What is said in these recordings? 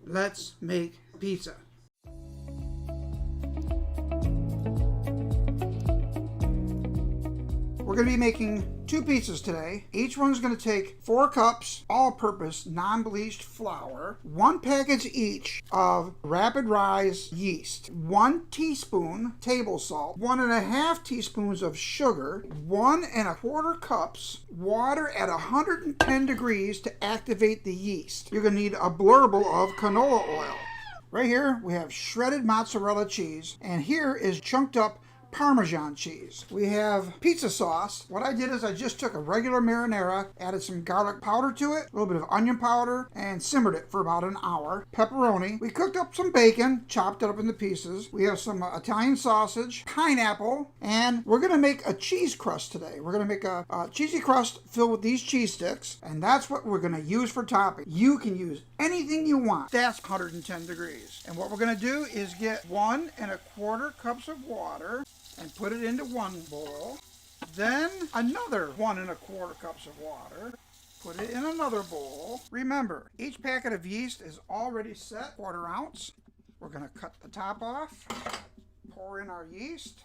let's make pizza. We're going to be making 2 pizzas today. Each one's going to take 4 cups all-purpose non-bleached flour, 1 package each of rapid rise yeast, 1 teaspoon table salt, 1.5 teaspoons of sugar, 1.25 cups water at 110 degrees to activate the yeast. You're going to need a blurble of canola oil. Right here we have shredded mozzarella cheese, and here is chunked up Parmesan cheese. We have pizza sauce. What I did is I just took a regular marinara, added some garlic powder to it, a little bit of onion powder, and simmered it for about an hour. Pepperoni. We cooked up some bacon, chopped it up into pieces. We have some Italian sausage, pineapple, and we're going to make a cheese crust today. We're going to make a cheesy crust filled with these cheese sticks, and that's what we're going to use for topping. You can use anything you want. That's 110 degrees. And what we're going to do is get 1.25 cups of water and put it into one bowl. Then another 1.25 cups of water. Put it in another bowl. Remember, each packet of yeast is already set, 1/4 ounce. We're going to cut the top off, pour in our yeast,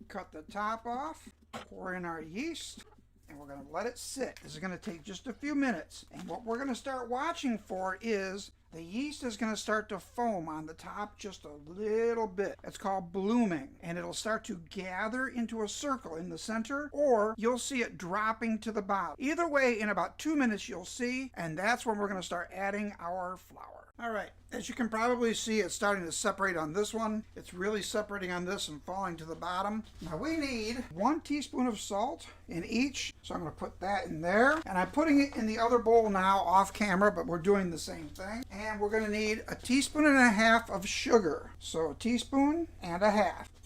cut the top off, pour in our yeast, and we're going to let it sit. This is going to take just a few minutes. And what we're going to start watching for is the yeast is going to start to foam on the top just a little bit. It's called blooming, and it'll start to gather into a circle in the center, or you'll see it dropping to the bottom. Either way, in about 2 minutes you'll see, and that's when we're going to start adding our flour. All right, as you can probably see, it's starting to separate on this one. It's really separating on this and falling to the bottom. Now we need 1 teaspoon of salt in each, so I'm going to put that in there. And I'm putting it in the other bowl now off camera, but we're doing the same thing. And we're going to need 1.5 teaspoons of sugar. So 1.5 teaspoons.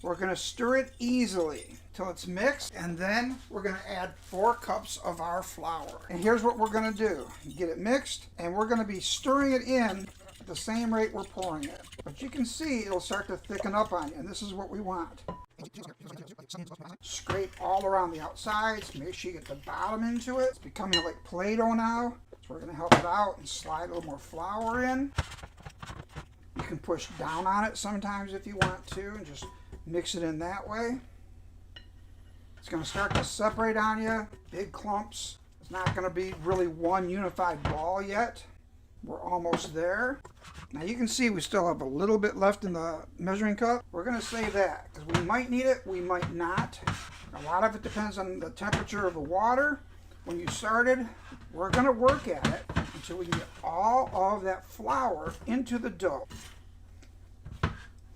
We're going to stir it easily till it's mixed, and then we're going to add 4 cups of our flour. And here's what we're going to do. Get it mixed, and we're going to be stirring it in at the same rate we're pouring it. But you can see it'll start to thicken up on you, and this is what we want. Scrape all around the outsides. Make sure you get the bottom into it. It's becoming like Play-Doh now. So we're going to help it out and slide a little more flour in. You can push down on it sometimes if you want to, and just mix it in that way. It's going to start to separate on you, big clumps. It's not going to be really one unified ball yet. We're almost there. Now you can see we still have a little bit left in the measuring cup. We're going to save that because we might need it, we might not. A lot of it depends on the temperature of the water. When you started, we're going to work at it until we can get all of that flour into the dough.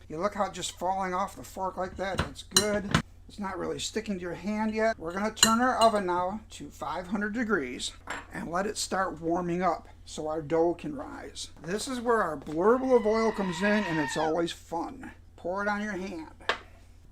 You look how it's just falling off the fork like that. That's good. It's not really sticking to your hand yet. We're going to turn our oven now to 500 degrees and let it start warming up so our dough can rise. This is where our blurble of oil comes in, and it's always fun. Pour it on your hand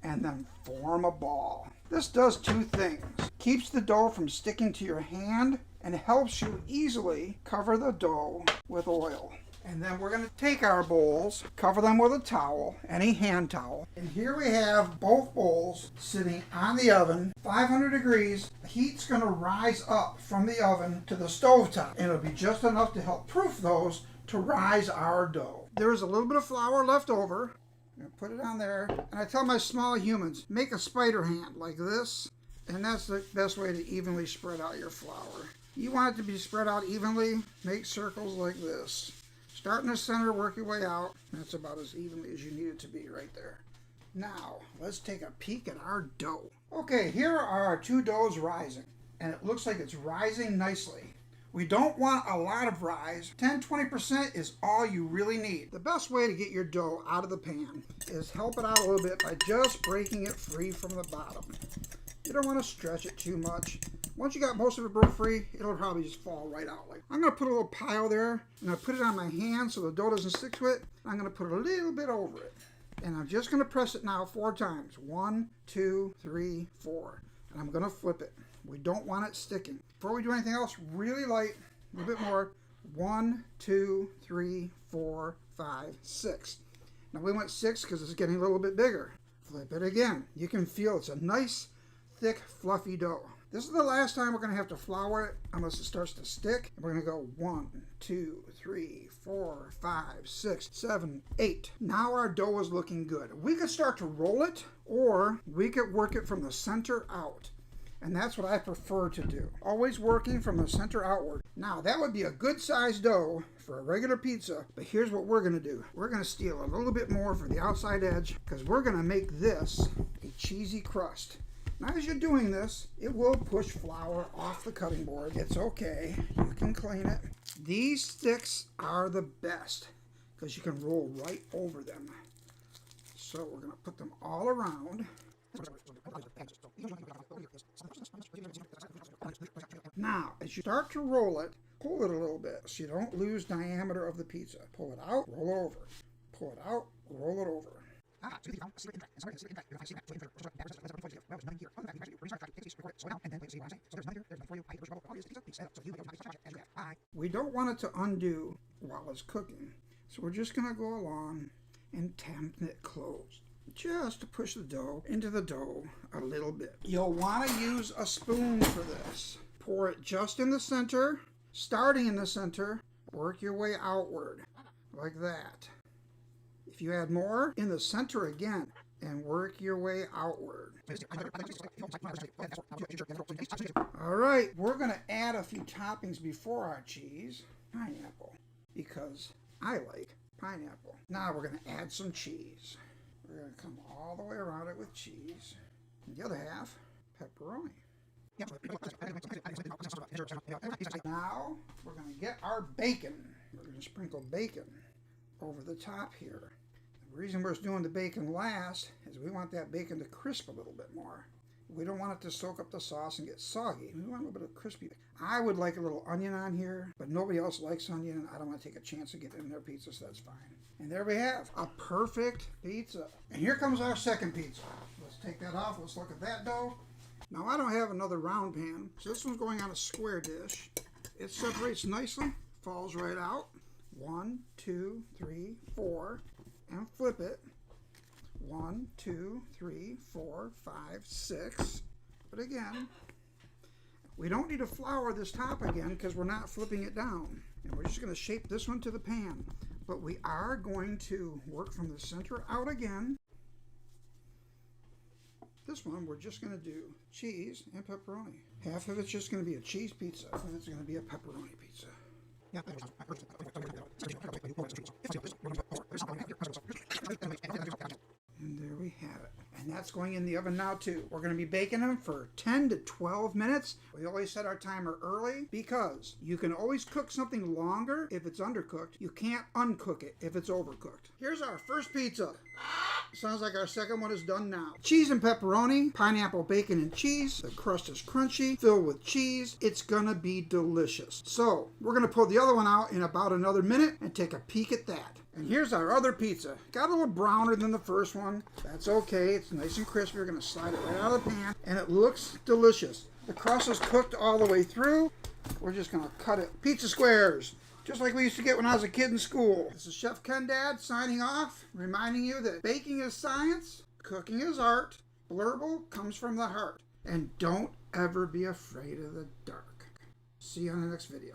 and then form a ball. This does 2 things. Keeps the dough from sticking to your hand and helps you easily cover the dough with oil. And then we're going to take our bowls, cover them with a towel, any hand towel. And here we have both bowls sitting on the oven, 500 degrees. The heat's going to rise up from the oven to the stovetop. And it'll be just enough to help proof those to rise our dough. There's a little bit of flour left over. I'm going to put it on there. And I tell my small humans, make a spider hand like this. And that's the best way to evenly spread out your flour. You want it to be spread out evenly, make circles like this. Start in the center, work your way out. That's about as evenly as you need it to be right there. Now, let's take a peek at our dough. Okay, here are our 2 doughs rising, and it looks like it's rising nicely. We don't want a lot of rise. 10-20% is all you really need. The best way to get your dough out of the pan is help it out a little bit by just breaking it free from the bottom. You don't want to stretch it too much. Once you got most of it broke free, it'll probably just fall right out. I'm going to put a little pile there, and I put it on my hand so the dough doesn't stick to it. I'm going to put a little bit over it. And I'm just going to press it now 4 times. 1, 2, 3, 4. And I'm going to flip it. We don't want it sticking. Before we do anything else, really light, a little bit more. 1, 2, 3, 4, 5, 6. Now we went 6 because it's getting a little bit bigger. Flip it again. You can feel it's a nice, thick, fluffy dough. This is the last time we're going to have to flour it unless it starts to stick. And we're going to go 1, 2, 3, 4, 5, 6, 7, 8. Now our dough is looking good. We could start to roll it, or we could work it from the center out. And that's what I prefer to do. Always working from the center outward. Now, that would be a good sized dough for a regular pizza, but here's what we're going to do. We're going to steal a little bit more for the outside edge because we're going to make this a cheesy crust. Now, as you're doing this, it will push flour off the cutting board. It's okay. You can clean it. These sticks are the best because you can roll right over them. So we're going to put them all around. Now, as you start to roll it, pull it a little bit so you don't lose diameter of the pizza. Pull it out, roll over. Pull it out, roll it over. We don't want it to undo while it's cooking, so we're just going to go along and tamping it closed. Just to push the dough into the dough a little bit. You'll want to use a spoon for this. Pour it just in the center, starting in the center, work your way outward, like that. If you add more, in the center again, and work your way outward. All right, we're going to add a few toppings before our cheese. Pineapple, because I like pineapple. Now we're going to add some cheese. We're going to come all the way around it with cheese. And the other half, pepperoni. Now, we're going to get our bacon. We're going to sprinkle bacon over the top here. The reason we're doing the bacon last is we want that bacon to crisp a little bit more. We don't want it to soak up the sauce and get soggy. We want a little bit of crispy. I would like a little onion on here, but nobody else likes onion. I don't want to take a chance of getting in their pizza, so that's fine. And there we have a perfect pizza. And here comes our second pizza. Let's take that off. Let's look at that dough. Now, I don't have another round pan, so this one's going on a square dish. It separates nicely, falls right out. 1, 2, 3, 4, and flip it. 1, 2, 3, 4, 5, 6. But again, we don't need to flour this top again because we're not flipping it down. And we're just going to shape this one to the pan. But we are going to work from the center out again. This one, we're just going to do cheese and pepperoni. Half of it's just going to be a cheese pizza, and it's going to be a pepperoni pizza. And there we have it. And that's going in the oven now too. We're going to be baking them for 10 to 12 minutes. We always set our timer early because you can always cook something longer if it's undercooked. You can't uncook it if it's overcooked. Here's our first pizza. Sounds like our second one is done now. Cheese and pepperoni, pineapple, bacon, and cheese. The crust is crunchy, filled with cheese. It's gonna be delicious. So, we're gonna pull the other one out in about another minute and take a peek at that. And here's our other pizza. Got a little browner than the first one. That's okay, it's nice and crispy. We're gonna slide it right out of the pan, and it looks delicious. The crust is cooked all the way through. We're just gonna cut it. Pizza squares. Just like we used to get when I was a kid in school. This is Chef Ken Dad signing off, reminding you that baking is science, cooking is art, Blurble comes from the heart, and don't ever be afraid of the dark. See you on the next video.